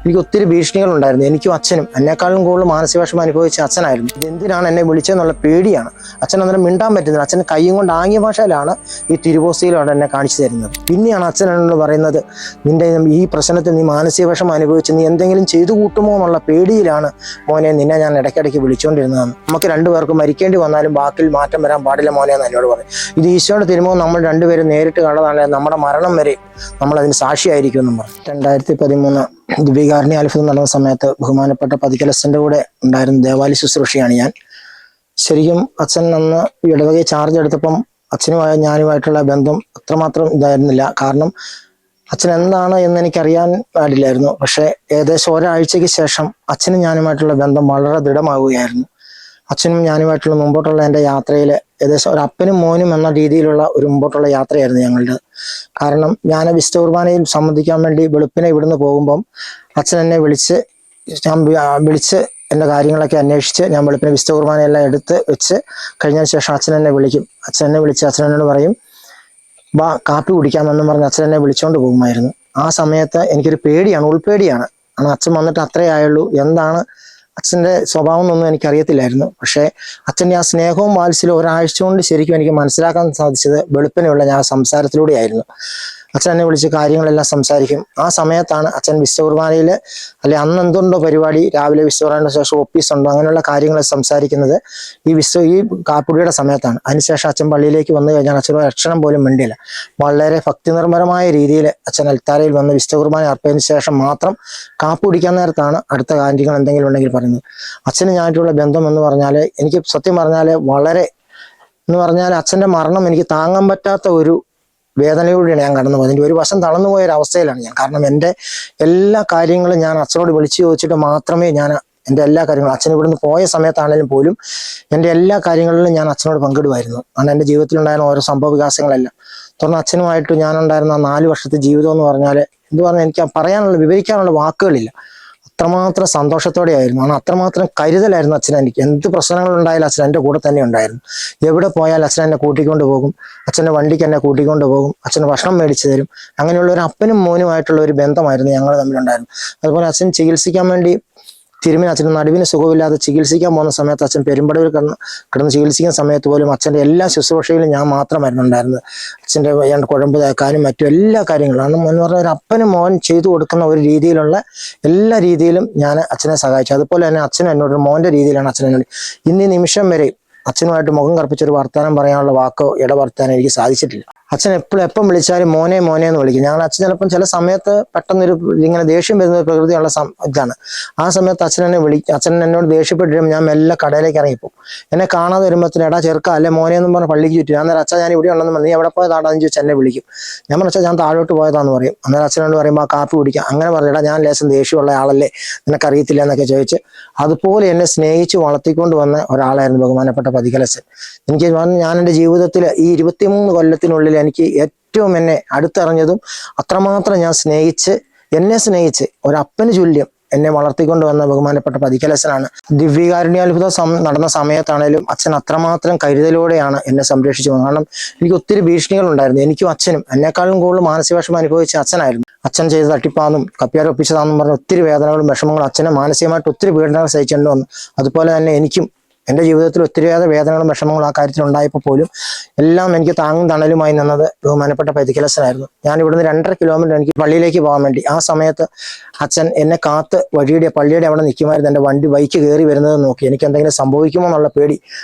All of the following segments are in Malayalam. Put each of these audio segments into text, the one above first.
എനിക്ക് ഒത്തിരി ഭീഷണികളുണ്ടായിരുന്നു. എനിക്കും അച്ഛനും എന്നെക്കാളും കൂടുതൽ മാനസികവിഷമം അനുഭവിച്ച അച്ഛനായിരുന്നു. ഇതെന്തിനാണ് എന്നെ വിളിച്ചതെന്നുള്ള പേടിയാണ്. അച്ഛൻ അന്നേരം മിണ്ടാൻ പറ്റുന്നില്ല. അച്ഛൻ കൈയും കൊണ്ട് ആംഗ്യ ഭാഷയിലാണ് ഈ തിരുവോസ്തിയിലൂടെ എന്നെ കാണിച്ചു തരുന്നത്. പിന്നെയാണ് അച്ഛൻ എന്നോട് പറയുന്നത്, നിന്റെ ഈ പ്രശ്നത്തിൽ നീ മാനസികവിഷമം അനുഭവിച്ച് നീ എന്തെങ്കിലും ചെയ്തു കൂട്ടുമോ എന്നുള്ള പേടിയിലാണ് മോനെ നിന്നെ ഞാൻ ഇടയ്ക്കിടയ്ക്ക് വിളിച്ചുകൊണ്ടിരുന്നതെന്ന്. നമുക്ക് രണ്ടുപേർക്ക് മരിക്കേണ്ടി വന്നാലും ബാക്കിൽ മാറ്റം വരാൻ പാടില്ല മോനെ എന്ന് എന്നോട് പറയും. ഇത് ഈശോയുടെ തിരുമുഖം നമ്മൾ രണ്ടുപേരും നേരിട്ട് കണ്ടതാണ്. നമ്മുടെ മരണം വരെ നമ്മളതിന് സാക്ഷിയായിരിക്കും എന്നും പറഞ്ഞു. 2013 ദിവ്യകാരുണ്യ അത്ഭുതം നടന്ന സമയത്ത് ബഹുമാനപ്പെട്ട പതിക്കലച്ചൻ്റെ കൂടെ ഉണ്ടായിരുന്ന ദേവാലയ ശുശ്രൂഷയാണ് ഞാൻ. ശരിക്കും അച്ഛൻ അന്ന് ഇടവകയെ ചാർജ് എടുത്തപ്പം ഞാനുമായിട്ടുള്ള ബന്ധം അത്രമാത്രം ഇതായിരുന്നില്ല. കാരണം അച്ഛൻ എന്താണ് എന്ന് എനിക്കറിയാൻ പാടില്ലായിരുന്നു. പക്ഷെ ഏകദേശം ഒരാഴ്ചയ്ക്ക് ശേഷം അച്ഛനും ഞാനുമായിട്ടുള്ള ബന്ധം വളരെ ദൃഢമാവുകയായിരുന്നു. അച്ഛനും ഞാനുമായിട്ടുള്ള മുമ്പോട്ടുള്ള എൻ്റെ യാത്രയിൽ ഏകദേശം ഒരു അപ്പനും മോനും എന്ന രീതിയിലുള്ള ഒരു മുമ്പോട്ടുള്ള യാത്രയായിരുന്നു ഞങ്ങളുടെ. കാരണം ഞാൻ വിശുദ്ധ കുർബാനയിൽ സംബന്ധിക്കാൻ വേണ്ടി വെളുപ്പിനെ ഇവിടുന്ന് പോകുമ്പം അച്ഛൻ എന്നെ വിളിച്ച് എൻ്റെ കാര്യങ്ങളൊക്കെ അന്വേഷിച്ച് ഞാൻ വെളുപ്പിനെ വിശുദ്ധ കുർബാനയെല്ലാം എടുത്ത് വെച്ച് കഴിഞ്ഞതിന് ശേഷം അച്ഛൻ എന്നെ വിളിക്കും. അച്ഛൻ എന്നെ വിളിച്ച് അച്ഛൻ എന്നോട് പറയും, വാ കാപ്പി കുടിക്കാമെന്നും പറഞ്ഞ് അച്ഛൻ എന്നെ വിളിച്ചുകൊണ്ട് പോകുമായിരുന്നു. ആ സമയത്ത് എനിക്കൊരു പേടിയാണ്, ഉൾപേടിയാണ്. കാരണം അച്ഛൻ വന്നിട്ട് അത്രേ ആയുള്ളൂ. എന്താണ് അച്ഛൻ്റെ സ്വഭാവം എന്നൊന്നും എനിക്കറിയത്തില്ലായിരുന്നു. പക്ഷേ അച്ഛൻ്റെ ആ സ്നേഹവും വാത്സല്യവും ഒരാഴ്ച കൊണ്ട് ശരിക്കും എനിക്ക് മനസ്സിലാക്കാൻ സാധിച്ചത് വെളുപ്പിനെയുള്ള ഞാൻ സംസാരത്തിലൂടെയായിരുന്നു. അച്ഛൻ എന്നെ വിളിച്ച് കാര്യങ്ങളെല്ലാം സംസാരിക്കും. ആ സമയത്താണ് അച്ഛൻ വിശുദ്ധ കുർബാനയിൽ അന്ന് എന്തുണ്ടോ പരിപാടി, രാവിലെ വിശുദ്ധ കുർബാനയുടെ ശേഷം ഓഫീസ് ഉണ്ടോ, അങ്ങനെയുള്ള കാര്യങ്ങൾ സംസാരിക്കുന്നത് ഈ കാപ്പുടിയുടെ സമയത്താണ്. അതിനുശേഷം അച്ഛൻ പള്ളിയിലേക്ക് വന്നു കഴിഞ്ഞാൽ അച്ഛനോട് അക്ഷരം പോലും മിണ്ടില്ല. വളരെ ഭക്തിനിർഭരമായ രീതിയിൽ അച്ഛൻ അൽത്താരയിൽ വന്ന് വിശുദ്ധ കുർബാന അർപ്പണത്തിന് ശേഷം മാത്രം കാപ്പി കുടിക്കാൻ നേരത്താണ് അടുത്ത കാര്യങ്ങൾ എന്തെങ്കിലും ഉണ്ടെങ്കിൽ പറയുന്നത്. അച്ഛന് ഞാനായിട്ടുള്ള ബന്ധം എന്ന് പറഞ്ഞാൽ എനിക്ക് സത്യം പറഞ്ഞാൽ അച്ഛൻ്റെ മരണം എനിക്ക് താങ്ങാൻ പറ്റാത്ത ഒരു വേദനയോടെയാണ് ഞാൻ കടന്നു പോയത്. എൻ്റെ ഒരു വശം തളർന്നു പോയൊരവസ്ഥയിലാണ് ഞാൻ. കാരണം എൻ്റെ എല്ലാ കാര്യങ്ങളും ഞാൻ അച്ഛനോട് വിളിച്ചു ചോദിച്ചിട്ട് മാത്രമേ ഞാൻ എൻ്റെ എല്ലാ കാര്യങ്ങളും അച്ഛൻ ഇവിടുന്ന് പോയ സമയത്താണെങ്കിലും പോലും എൻ്റെ എല്ലാ കാര്യങ്ങളിലും ഞാൻ അച്ഛനോട് പങ്കിടുമായിരുന്നു. കാരണം എൻ്റെ ജീവിതത്തിലുണ്ടായിരുന്ന ഓരോ സംഭവ വികാസങ്ങളെല്ലാം തുടർന്ന് അച്ഛനുമായിട്ട് ഞാനുണ്ടായിരുന്ന 4 വർഷത്തെ ജീവിതം എന്ന് പറഞ്ഞാൽ എനിക്ക് വിവരിക്കാനുള്ള വാക്കുകളില്ല. അത്രമാത്രം സന്തോഷത്തോടെയായിരുന്നു. കാരണം അത്രമാത്രം കരുതലായിരുന്നു അച്ഛൻ എനിക്ക്. എന്ത് പ്രശ്നങ്ങളുണ്ടായാലും അച്ഛൻ എൻ്റെ കൂടെ തന്നെ ഉണ്ടായിരുന്നു. എവിടെ പോയാലും അച്ഛൻ എന്നെ കൂട്ടിക്കൊണ്ട് പോകും. അച്ഛൻ്റെ വണ്ടിക്ക് എന്നെ കൂട്ടിക്കൊണ്ട് പോകും. അച്ഛന് ഭക്ഷണം മേടിച്ചു തരും. അങ്ങനെയുള്ള ഒരു അപ്പനും മോനുമായിട്ടുള്ള ഒരു ബന്ധമായിരുന്നു ഞങ്ങൾ തമ്മിലുണ്ടായിരുന്നു. അതുപോലെ അച്ഛൻ ചികിത്സിക്കാൻ വേണ്ടി അച്ഛന് നടുവിന് സുഖമില്ലാതെ ചികിത്സിക്കാൻ പോകുന്ന സമയത്ത് അച്ഛൻ പെരുമ്പടവിൽ കിടന്ന് ചികിത്സിക്കുന്ന സമയത്ത് പോലും അച്ഛൻ്റെ എല്ലാ ശുശ്രൂഷയിലും ഞാൻ മാത്രമായിരുന്നു ഉണ്ടായിരുന്നത്. അച്ഛൻ്റെ കുഴമ്പ് തേക്കാനും മറ്റും എല്ലാ കാര്യങ്ങളും എന്ന് പറഞ്ഞാൽ ഒരു അപ്പനും മോൻ ചെയ്തു കൊടുക്കുന്ന ഒരു രീതിയിലുള്ള എല്ലാ രീതിയിലും ഞാൻ അച്ഛനെ സഹായിച്ചു. അതുപോലെ തന്നെ അച്ഛനും എന്നോട് മോൻ്റെ രീതിയിലാണ് അച്ഛൻ എന്നോട് ഇന്നീ നിമിഷം വരെ അച്ഛനുമായിട്ട് മുഖം കറുപ്പിച്ചൊരു വർത്താനം പറയാനുള്ള വാക്കോ ഇടവർത്താനോ എനിക്ക് സാധിച്ചിട്ടില്ല. അച്ഛൻ എപ്പം വിളിച്ചാലും മോനെ മോനെ എന്ന് വിളിക്കും. ഞങ്ങൾ അച്ഛൻ ചിലപ്പം ചില സമയത്ത് പെട്ടെന്നൊരു ഇങ്ങനെ ദേഷ്യം വരുന്ന പ്രകൃതിയുള്ള ഇതാണ്. ആ സമയത്ത് അച്ഛൻ എന്നോട് ദേഷ്യപ്പെട്ടിരും ഞാൻ മെല്ലെ കടയിലേക്ക് ഇറങ്ങിപ്പോകും. എന്നെ കാണാതെ വരുമ്പോഴത്തേന് എടാ ചെറുക്ക അല്ലെ മോനെ എന്നും പറഞ്ഞ് പള്ളിക്ക് ചുറ്റും. അന്നേരം അച്ഛൻ ഞാൻ ഇവിടെ ഉണ്ടെന്ന് പറഞ്ഞു, നീ എവിടെ പോയതാടാന്ന് ചോദിച്ചാൽ എന്നെ വിളിക്കും. ഞാൻ പറഞ്ഞാൽ ഞാൻ താഴോട്ട് പോയതാന്ന് പറയും. അന്നേരം അച്ഛനോട് പറയുമ്പോൾ ആ കാപ്പി കുടിക്കാം അങ്ങനെ പറഞ്ഞിടാ ഞാൻ ലേശം ദേഷ്യമുള്ള ആളല്ലേ നിനക്കറിയത്തില്ല എന്നൊക്കെ ചോദിച്ച് അതുപോലെ എന്നെ സ്നേഹിച്ച് വളർത്തിക്കൊണ്ട് വന്ന ഒരാളായിരുന്നു ബഹുമാനപ്പെട്ട പതിക്കലച്ചൻ. എനിക്ക് ഞാൻ എൻ്റെ ജീവിതത്തിൽ ഈ 23 കൊല്ലത്തിനുള്ളിൽ എനിക്ക് ഏറ്റവും എന്നെ അടുത്തറിഞ്ഞതും അത്രമാത്രം എന്നെ സ്നേഹിച്ച് ഒരപ്പന് തുല്യം എന്നെ വളർത്തിക്കൊണ്ട് വന്ന ബഹുമാനപ്പെട്ട പതിക്കലച്ചനാണ്. ദിവ്യകാരുണ്യാത്ഭുതം നടന്ന സമയത്താണേലും അച്ഛൻ അത്രമാത്രം കരുതലോടെയാണ് എന്നെ സംരക്ഷിച്ചു പോകുന്നത്. കാരണം എനിക്ക് ഒത്തിരി ഭീഷണികളുണ്ടായിരുന്നു. എനിക്കും അച്ഛനും എന്നെക്കാളും കൂടുതൽ മാനസികവിഷമം അനുഭവിച്ച അച്ഛനായിരുന്നു. അച്ഛൻ ചെയ്ത് തട്ടിപ്പാന്നും കപ്പ്യാർ ഒപ്പിച്ചതാണെന്നും പറഞ്ഞ ഒത്തിരി വേദനകളും വിഷമങ്ങളും അച്ഛനെ മാനസികമായിട്ട് ഒത്തിരി പീഡനങ്ങൾ സഹിച്ചുകൊണ്ട് വന്നു. അതുപോലെ തന്നെ എനിക്കും എൻ്റെ ജീവിതത്തിൽ ഒത്തിരിയേറെ വേദനകളും വിഷമങ്ങളും ആ കാര്യത്തിൽ ഉണ്ടായപ്പോൾ പോലും എല്ലാം എനിക്ക് താങ്ങും തണലുമായി നിന്നത് ബഹുമാനപ്പെട്ട പതിക്കലച്ചനായിരുന്നു. ഞാൻ ഇവിടുന്ന് 2.5 കിലോമീറ്റർ എനിക്ക് പള്ളിയിലേക്ക് പോകാൻ വേണ്ടി ആ സമയത്ത് അച്ഛൻ എന്നെ കാത്ത് പള്ളിയുടെ അവിടെ നിൽക്കുമായിരുന്നു. എൻ്റെ ബൈക്ക് കയറി വരുന്നത് നോക്കി എനിക്ക് എന്തെങ്കിലും സംഭവിക്കുമോ എന്നുള്ള പേടി.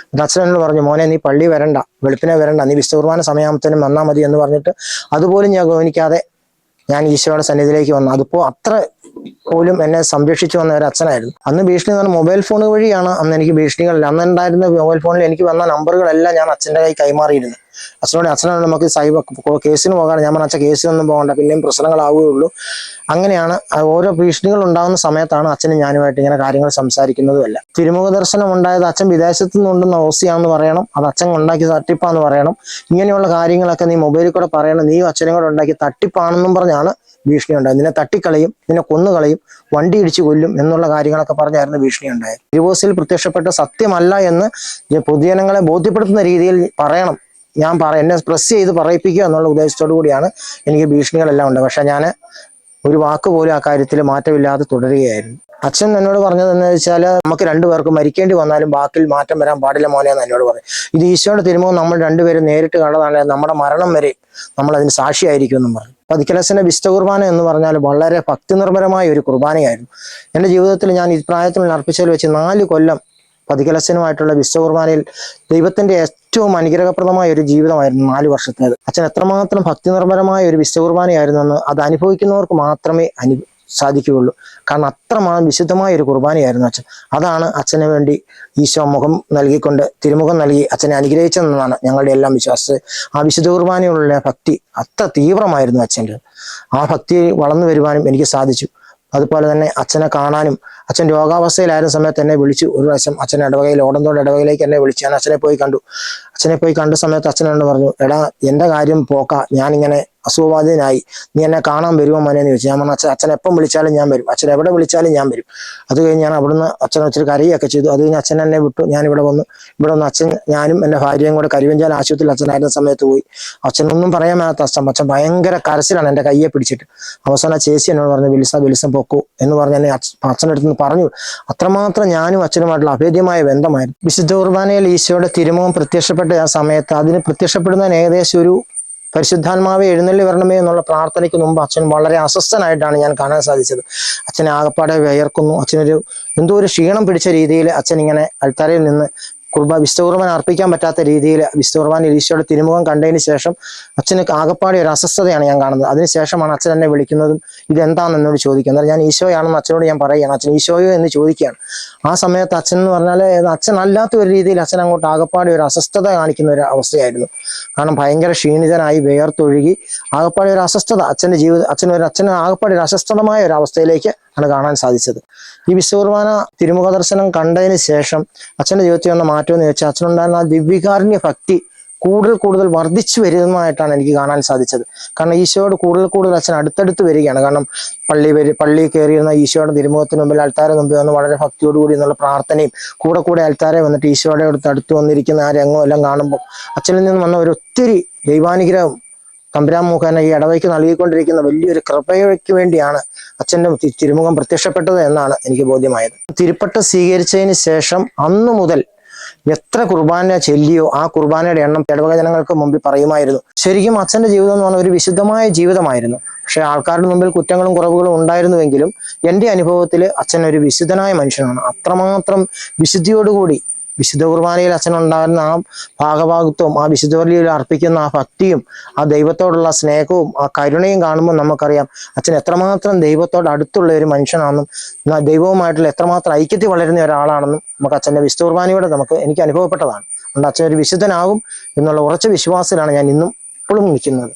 അച്ഛൻ എന്നോട് പറഞ്ഞു, മോനെ നീ പള്ളി വരണ്ട, വെളുപ്പിനെ വരണ്ട, നീ വിശുദ്ധ കുർബാന സമയാകുമ്പത്തേനും വന്നാൽ മതി എന്ന് പറഞ്ഞിട്ട് അതുപോലും ഞാൻ ഗൗനിക്കാതെ ഞാൻ ഈശോയുടെ സന്നിധിയിലേക്ക് വന്നു. അതിപ്പോൾ അത്ര പോലും എന്നെ സംരക്ഷിച്ചു വന്ന ഒരു അച്ഛനായിരുന്നു. അന്ന് ഭീഷണി എന്ന് പറഞ്ഞാൽ മൊബൈൽ ഫോൺ വഴിയാണ് അന്ന് എനിക്ക് ഭീഷണികളില്ല. അന്നുണ്ടായിരുന്ന മൊബൈൽ ഫോണിൽ എനിക്ക് വന്ന നമ്പറുകളെല്ലാം ഞാൻ അച്ഛൻ്റെ കൈ കൈമാറിയിരുന്നു. അച്ഛനോട് നമുക്ക് കേസിന് പോകാണ്. ഞാൻ പറഞ്ഞ അച്ഛൻ കേസിനൊന്നും പോകണ്ട, പിന്നെയും പ്രശ്നങ്ങളാവുകയുള്ളൂ. അങ്ങനെയാണ് ഓരോ ഭീഷണികൾ ഉണ്ടാകുന്ന സമയത്താണ് അച്ഛനും ഞാനുമായിട്ട് ഇങ്ങനെ കാര്യങ്ങൾ സംസാരിക്കുന്നതുമല്ല. തിരുമുഖ ദർശനം ഉണ്ടായത് അച്ഛൻ വിദേശത്തു നിന്നുണ്ടെന്ന ഓസിയാണെന്ന് പറയണം, അത് അച്ഛൻ ഉണ്ടാക്കി തട്ടിപ്പാന്ന് പറയണം. ഇങ്ങനെയുള്ള കാര്യങ്ങളൊക്കെ നീ മൊബൈലിൽ കൂടെ പറയണം, നീ അച്ഛനും കൂടെ ഉണ്ടാക്കി തട്ടിപ്പാണെന്നും പറഞ്ഞാണ് ഭീഷണി ഉണ്ടായത്. നിന്നെ തട്ടിക്കളയും, നിന്നെ കൊന്നുകളയും, വണ്ടി ഇടിച്ചു കൊല്ലും എന്നുള്ള കാര്യങ്ങളൊക്കെ പറഞ്ഞായിരുന്നു ഭീഷണി ഉണ്ടായത്. ഡിവോഴ്സിൽ പ്രത്യക്ഷപ്പെട്ട സത്യമല്ല എന്ന് പൊതുജനങ്ങളെ ബോധ്യപ്പെടുത്തുന്ന രീതിയിൽ പറയണം, എന്നെ പ്രസ് ചെയ്ത് പറയിപ്പിക്കുക എന്നുള്ള ഉദ്ദേശത്തോടു കൂടിയാണ് എനിക്ക് ഭീഷണികളെല്ലാം ഉണ്ട്. പക്ഷെ ഞാൻ ഒരു വാക്ക് പോലും ആ കാര്യത്തിൽ മാറ്റമില്ലാതെ തുടരുകയായിരുന്നു. അച്ഛൻ എന്നോട് പറഞ്ഞത് എന്ന് വെച്ചാൽ, നമുക്ക് രണ്ടുപേർക്ക് മരിക്കേണ്ടി വന്നാലും ബാക്കിൽ മാറ്റം വരാൻ പാടില്ല മോനെ എന്ന് എന്നോട് പറയും. ഇത് ഈശോയുടെ തിരുമുഖം നമ്മൾ രണ്ടുപേരും നേരിട്ട് കണ്ടതാണ്, നമ്മുടെ മരണം വരെ നമ്മൾ അതിന് സാക്ഷിയായിരിക്കും എന്നും പറഞ്ഞു. പതിക്കലച്ചന്റെ വിശുദ്ധ കുർബാന എന്ന് പറഞ്ഞാൽ വളരെ ഭക്തി നിർഭരമായ ഒരു കുർബാനയായിരുന്നു. എൻ്റെ ജീവിതത്തിൽ ഞാൻ ഈ പ്രായത്തിൽ അർപ്പിച്ചതിൽ വെച്ച് 4 കൊല്ലം പതിക്കലച്ചനുമായിട്ടുള്ള വിശുദ്ധ കുർബാനയിൽ ദൈവത്തിന്റെ ഏറ്റവും അനുഗ്രഹപ്രദമായ ഒരു ജീവിതമായിരുന്നു 4 വർഷത്തേത്. അച്ഛൻ എത്രമാത്രം ഭക്തി നിർഭരമായ ഒരു വിശുദ്ധ കുർബാനയായിരുന്നു എന്ന് അത് അനുഭവിക്കുന്നവർക്ക് മാത്രമേ സാധിക്കുകയുള്ളൂ. കാരണം അത്രമാത്രം വിശുദ്ധമായ ഒരു കുർബാനയായിരുന്നു അച്ഛൻ. അതാണ് അച്ഛന് വേണ്ടി ഈശോ മുഖം നൽകിക്കൊണ്ട് തിരുമുഖം നൽകി അച്ഛനെ അനുഗ്രഹിച്ചതെന്നാണ് ഞങ്ങളുടെ എല്ലാം വിശ്വാസം. ആ വിശുദ്ധ കുർബാനയുള്ള ഭക്തി അത്ര തീവ്രമായിരുന്നു അച്ഛൻ്റെ. ആ ഭക്തി വളർന്നു വരുവാനും എനിക്ക് സാധിച്ചു. അതുപോലെ തന്നെ അച്ഛനെ കാണാനും, അച്ഛൻ രോഗാവസ്ഥയിലായിരുന്ന സമയത്ത് എന്നെ വിളിച്ചു. ഒരു പ്രാവശ്യം അച്ഛൻ ഇടവകയിൽ, ഓടന്തോട് ഇടവകയിലേക്ക് എന്നെ വിളിച്ചു. ഞാൻ അച്ഛനെ പോയി കണ്ടു. അച്ഛനെ പോയി കണ്ട സമയത്ത് അച്ഛൻ എന്നോട് പറഞ്ഞു, എടാ എൻ്റെ കാര്യം പോക്ക, ഞാനിങ്ങനെ അസുഖബാധിതനായി, നീ എന്നെ കാണാൻ വരുമോ മോനെ എന്ന് ചോദിച്ചു. ഞാൻ പറഞ്ഞു, അച്ഛൻ എപ്പം വിളിച്ചാലും ഞാൻ വരും, അച്ഛൻ എവിടെ വിളിച്ചാലും ഞാൻ വരും. അത് കഴിഞ്ഞ് ഞാൻ അവിടുന്ന് അച്ഛനെ വെച്ചിട്ട് കരയൊക്കെ ചെയ്തു. അത് കഴിഞ്ഞ് അച്ഛൻ എന്നെ വിട്ടു. ഞാൻ ഇവിടെ വന്ന് അച്ഛൻ, ഞാനും എൻ്റെ ഭാര്യയും കൂടെ കരിവഞ്ചാൽ ആശുപത്രിയിൽ അച്ഛനായിരുന്ന സമയത്ത് പോയി. അച്ഛനൊന്നും പറയാൻ മേലാത്ത അച്ഛൻ ഭയങ്കര കരച്ചിലാണ് എൻ്റെ കയ്യെ പിടിച്ചിട്ട്. അവസാനം ചേച്ചി എന്നോട് പറഞ്ഞു, വിൽസം പൊക്കൂ എന്ന് പറഞ്ഞ് എന്നെ അച്ഛൻ്റെ അടുത്ത് പറഞ്ഞു. അത്രമാത്രം ഞാനും അച്ഛനുമായിട്ടുള്ള അഭേദ്യമായ ബന്ധമായിരുന്നു. വിശുദ്ധ കുർബാനയിൽ ഈശോയുടെ തിരുമുഖം പ്രത്യക്ഷപ്പെട്ട ആ സമയത്ത് അതിന് പ്രത്യക്ഷപ്പെടുന്നതിന് ഏകദേശം ഒരു പരിശുദ്ധാത്മാവെ എഴുന്നള്ളി വരണമേ എന്നുള്ള പ്രാർത്ഥനയ്ക്ക് മുമ്പ് അച്ഛൻ വളരെ അസ്വസ്ഥനായിട്ടാണ് ഞാൻ കാണാൻ സാധിച്ചത്. അച്ഛനെ ആകപ്പാടെ വിയർക്കുന്നു. അച്ഛനൊരു എന്തോ ഒരു ക്ഷീണം പിടിച്ച രീതിയിൽ അച്ഛൻ ഇങ്ങനെ അൾത്താരയിൽ നിന്ന് വിശുദ്ധ കുർബാന അർപ്പിക്കാൻ പറ്റാത്ത രീതിയിൽ വിശുദ്ധ കുർബാനയിൽ ഈശോയുടെ തിരുമുഖം കണ്ടതിന് ശേഷം അച്ഛന് ആകപ്പാടെ ഒരു അസ്വസ്ഥതയാണ് ഞാൻ കാണുന്നത്. അതിനുശേഷമാണ് അച്ഛൻ എന്നെ വിളിക്കുന്നതും ഇതെന്താണെന്ന് എന്നോട് ചോദിക്കുന്നത്. ഞാൻ ഈശോയാണെന്ന് അച്ഛനോട് ഞാൻ പറയുകയാണ്. അച്ഛൻ ഈശോയോ എന്ന് ചോദിക്കുകയാണ്. ആ സമയത്ത് അച്ഛൻ എന്ന് പറഞ്ഞാൽ അച്ഛൻ അല്ലാത്ത ഒരു രീതിയിൽ അച്ഛൻ അങ്ങോട്ട് ആകപ്പാടെ ഒരു അസ്വസ്ഥത കാണിക്കുന്ന ഒരു അവസ്ഥയായിരുന്നു. കാരണം ഭയങ്കര ക്ഷീണിതനായി വേർത്തൊഴുകി ആകപ്പാടെ ഒരു അസ്വസ്ഥത അച്ഛന് ആകപ്പാടെ ഒരു അസ്വസ്ഥതമായ ഒരു അവസ്ഥയിലേക്ക് ആണ് കാണാൻ സാധിച്ചത്. ഈ വിശുദ്ധ കുർബാന തിരുമുഖ ദർശനം കണ്ടതിന് ശേഷം അച്ഛൻ്റെ ജീവിതത്തിൽ വന്ന മാറ്റം എന്ന് വെച്ചാൽ അച്ഛനുണ്ടായിരുന്ന ആ ദിവ്യകാരുണ്യ ഭക്തി കൂടുതൽ വർദ്ധിച്ചു വരുന്നതായിട്ടാണ് എനിക്ക് കാണാൻ സാധിച്ചത്. കാരണം ഈശോയോട് കൂടുതൽ അച്ഛൻ അടുത്തടുത്ത് വരികയാണ്. കാരണം പള്ളി കയറിയിരുന്ന ഈശോയുടെ തിരുമുഖത്തിന് മുമ്പിൽ അൾത്താര മുമ്പിൽ വന്ന് വളരെ ഭക്തിയോടുകൂടി എന്നുള്ള പ്രാർത്ഥനയും കൂടെ അൾത്താരെ വന്നിട്ട് ഈശോയുടെ അടുത്ത് വന്നിരിക്കുന്ന ആ രംഗം എല്ലാം കാണുമ്പോൾ അച്ഛനിൽ നിന്ന് വന്ന ഒരു ഒത്തിരി ദൈവാനുഗ്രഹം തമ്പുരാൻ മുഖേന ഈ ഇടവയ്ക്ക് നൽകിക്കൊണ്ടിരിക്കുന്ന വലിയൊരു കൃപയ്ക്ക് വേണ്ടിയാണ് അച്ഛൻ്റെ തിരുമുഖം പ്രത്യക്ഷപ്പെട്ടത് എന്നാണ് എനിക്ക് ബോധ്യമായത്. തിരുപ്പട്ടം സ്വീകരിച്ചതിന് ശേഷം അന്നു മുതൽ എത്ര കുർബാന ചൊല്ലിയോ ആ കുർബാനയുടെ എണ്ണം ഇടവക ജനങ്ങൾക്ക് മുമ്പിൽ പറയുമായിരുന്നു. ശരിക്കും അച്ഛൻ്റെ ജീവിതം എന്ന് പറഞ്ഞാൽ ഒരു വിശുദ്ധമായ ജീവിതമായിരുന്നു. പക്ഷെ ആൾക്കാരുടെ മുമ്പിൽ കുറ്റങ്ങളും കുറവുകളും ഉണ്ടായിരുന്നുവെങ്കിലും എൻ്റെ അനുഭവത്തിൽ അച്ഛൻ ഒരു വിശുദ്ധനായ മനുഷ്യനാണ്. അത്രമാത്രം വിശുദ്ധിയോടുകൂടി വിശുദ്ധ കുർബാനയിൽ അച്ഛനുണ്ടാകുന്ന ആ ഭാഗഭാഗത്വവും ആ വിശുദ്ധ ബലിയിൽ അർപ്പിക്കുന്ന ആ ഭക്തിയും ആ ദൈവത്തോടുള്ള സ്നേഹവും ആ കരുണയും കാണുമ്പോൾ നമുക്കറിയാം അച്ഛൻ എത്രമാത്രം ദൈവത്തോട് അടുത്തുള്ള ഒരു മനുഷ്യനാണെന്നും ദൈവവുമായിട്ടുള്ള എത്രമാത്രം ഐക്യത്തിൽ വളരുന്ന ഒരാളാണെന്നും നമുക്ക് അച്ഛൻ്റെ വിശുദ്ധ കുർബാനയോടെ എനിക്ക് അനുഭവപ്പെട്ടതാണ്. അതുകൊണ്ട് അച്ഛൻ ഒരു വിശുദ്ധനാകും എന്നുള്ള ഉറച്ച വിശ്വാസത്തിലാണ് ഞാൻ ഇന്നും ഇപ്പോഴും നിൽക്കുന്നത്.